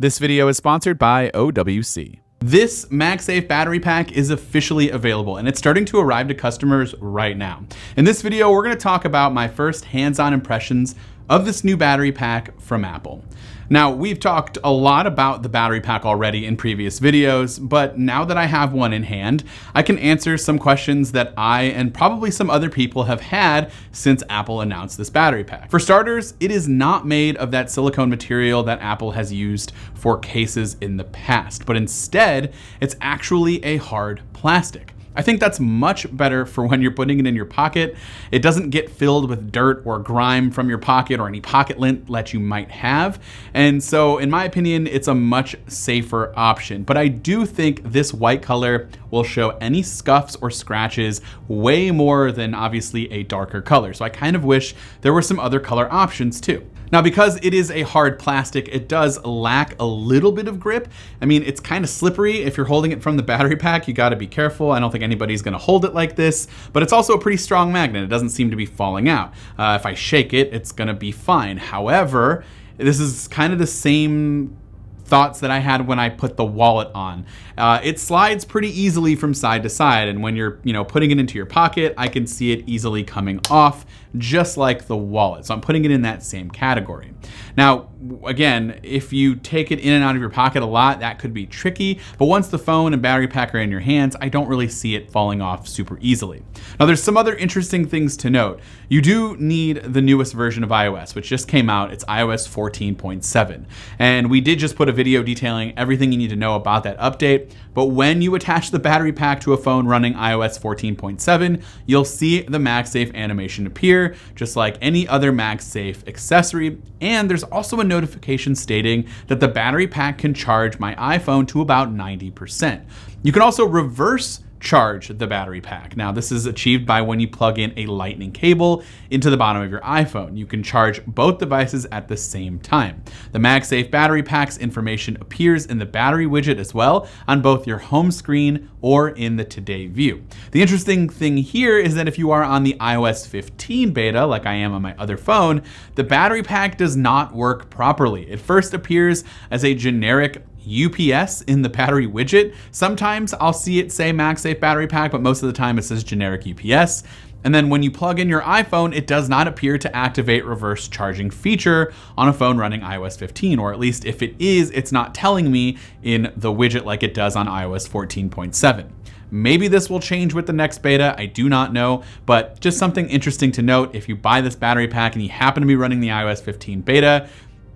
This video is sponsored by OWC. This MagSafe Battery Pack is officially available and it's starting to arrive to customers right now. In this video, we're going to talk about my first hands-on impressions of this new battery pack from Apple. Now, we've talked a lot about the battery pack already in previous videos, but now that I have one in hand, I can answer some questions that I and probably some other people have had since Apple announced this battery pack. For starters, it is not made of that silicone material that Apple has used for cases in the past, but instead, it's actually a hard plastic. I think that's much better for when you're putting it in your pocket. It doesn't get filled with dirt or grime from your pocket or any pocket lint that you might have. And so in my opinion, it's a much safer option. But I do think this white color will show any scuffs or scratches way more than obviously a darker color. So I kind of wish there were some other color options too. Now, because it is a hard plastic, it does lack a little bit of grip. I mean, it's kind of slippery. If you're holding it from the battery pack, you gotta be careful. I don't think anybody's gonna hold it like this, but it's also a pretty strong magnet. It doesn't seem to be falling out. If I shake it, it's gonna be fine. However, this is kind of the same thoughts that I had when I put the wallet on. It slides pretty easily from side to side, and when you're putting it into your pocket, I can see it easily coming off, just like the wallet. So I'm putting it in that same category. Now, again, if you take it in and out of your pocket a lot, that could be tricky, but once the phone and battery pack are in your hands, I don't really see it falling off super easily. Now, there's some other interesting things to note. You do need the newest version of iOS, which just came out. It's iOS 14.7. And we did just put a video detailing everything you need to know about that update, but when you attach the battery pack to a phone running iOS 14.7, you'll see the MagSafe animation appear, just like any other MagSafe accessory. And there's also a notification stating that the battery pack can charge my iPhone to about 90%. You can also reverse charge the battery pack. Now, this is achieved by when you plug in a lightning cable into the bottom of your iPhone. You can charge both devices at the same time. The MagSafe Battery Pack's information appears in the battery widget as well on both your home screen or in the Today view. The interesting thing here is that if you are on the iOS 15 beta, like I am on my other phone, the battery pack does not work properly. It first appears as a generic UPS in the battery widget. Sometimes I'll see it say MagSafe Battery Pack, but most of the time it says generic UPS. And then when you plug in your iPhone, it does not appear to activate reverse charging feature on a phone running iOS 15, or at least if it is, it's not telling me in the widget like it does on iOS 14.7. Maybe this will change with the next beta, I do not know, but just something interesting to note. If you buy this battery pack and you happen to be running the iOS 15 beta,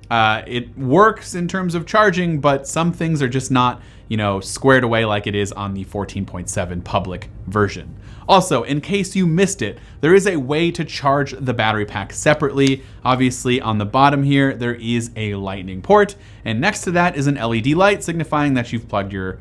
it works in terms of charging, but some things are just not, squared away like it is on the 14.7 public version. Also, in case you missed it, there is a way to charge the battery pack separately. Obviously, on the bottom here, there is a lightning port, and next to that is an LED light signifying that you've plugged your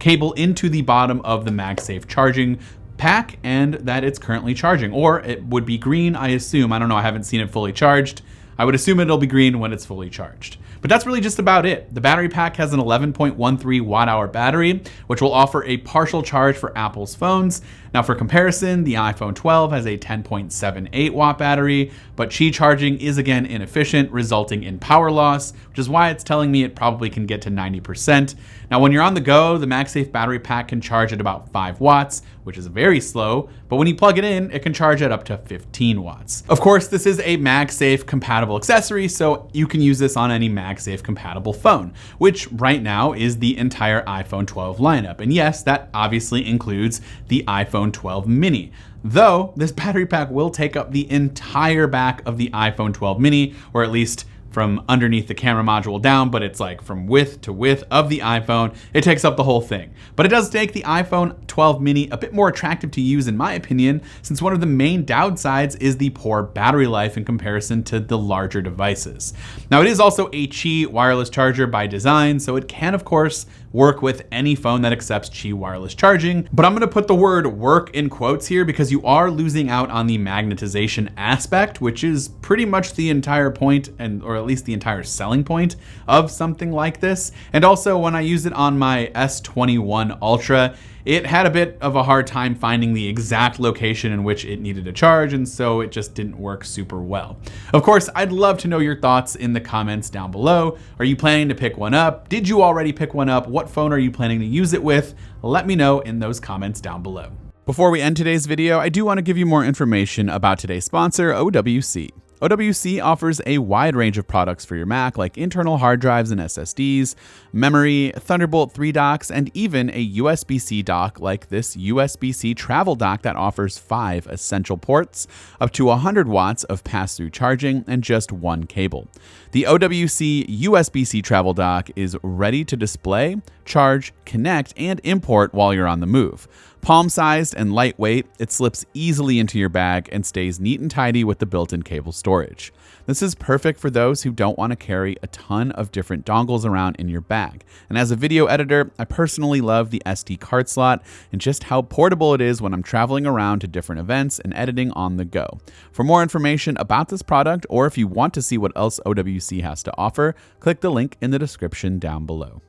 cable into the bottom of the MagSafe charging pack and that it's currently charging, or it would be green, I assume. I don't know, I haven't seen it fully charged. I would assume it'll be green when it's fully charged. But that's really just about it. The battery pack has an 11.13 watt-hour battery, which will offer a partial charge for Apple's phones. Now, for comparison, the iPhone 12 has a 10.78 watt battery, but Qi charging is again inefficient, resulting in power loss, which is why it's telling me it probably can get to 90%. Now, when you're on the go, the MagSafe battery pack can charge at about 5 watts, which is very slow, but when you plug it in, it can charge at up to 15 watts. Of course, this is a MagSafe compatible accessory, so you can use this on any MagSafe compatible phone, which right now is the entire iPhone 12 lineup. And yes, that obviously includes the iPhone 12 mini. Though this battery pack will take up the entire back of the iPhone 12 mini, or at least from underneath the camera module down, but it's like from width to width of the iPhone. It takes up the whole thing. But it does make the iPhone 12 mini a bit more attractive to use in my opinion, since one of the main downsides is the poor battery life in comparison to the larger devices. Now, it is also a Qi wireless charger by design, so it can of course work with any phone that accepts Qi wireless charging, but I'm gonna put the word work in quotes here because you are losing out on the magnetization aspect, which is pretty much the entire point, or at least the entire selling point of something like this. And also when I use it on my S21 Ultra, it had a bit of a hard time finding the exact location in which it needed to charge, and so it just didn't work super well. Of course, I'd love to know your thoughts in the comments down below. Are you planning to pick one up? Did you already pick one up? What phone are you planning to use it with? Let me know in those comments down below. Before we end today's video, I do want to give you more information about today's sponsor, OWC. OWC offers a wide range of products for your Mac, like internal hard drives and SSDs, memory, Thunderbolt 3 docks, and even a USB-C dock like this USB-C travel dock that offers 5 essential ports, up to 100 watts of pass-through charging, and just 1 cable. The OWC USB-C travel dock is ready to display, charge, connect, and import while you're on the move. Palm-sized and lightweight, it slips easily into your bag and stays neat and tidy with the built-in cable storage. This is perfect for those who don't want to carry a ton of different dongles around in your bag. And as a video editor, I personally love the SD card slot and just how portable it is when I'm traveling around to different events and editing on the go. For more information about this product, or if you want to see what else OWC has to offer, click the link in the description down below.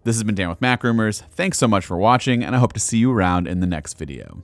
This has been Dan with MacRumors. Thanks so much for watching, and I hope to see you around in the next video.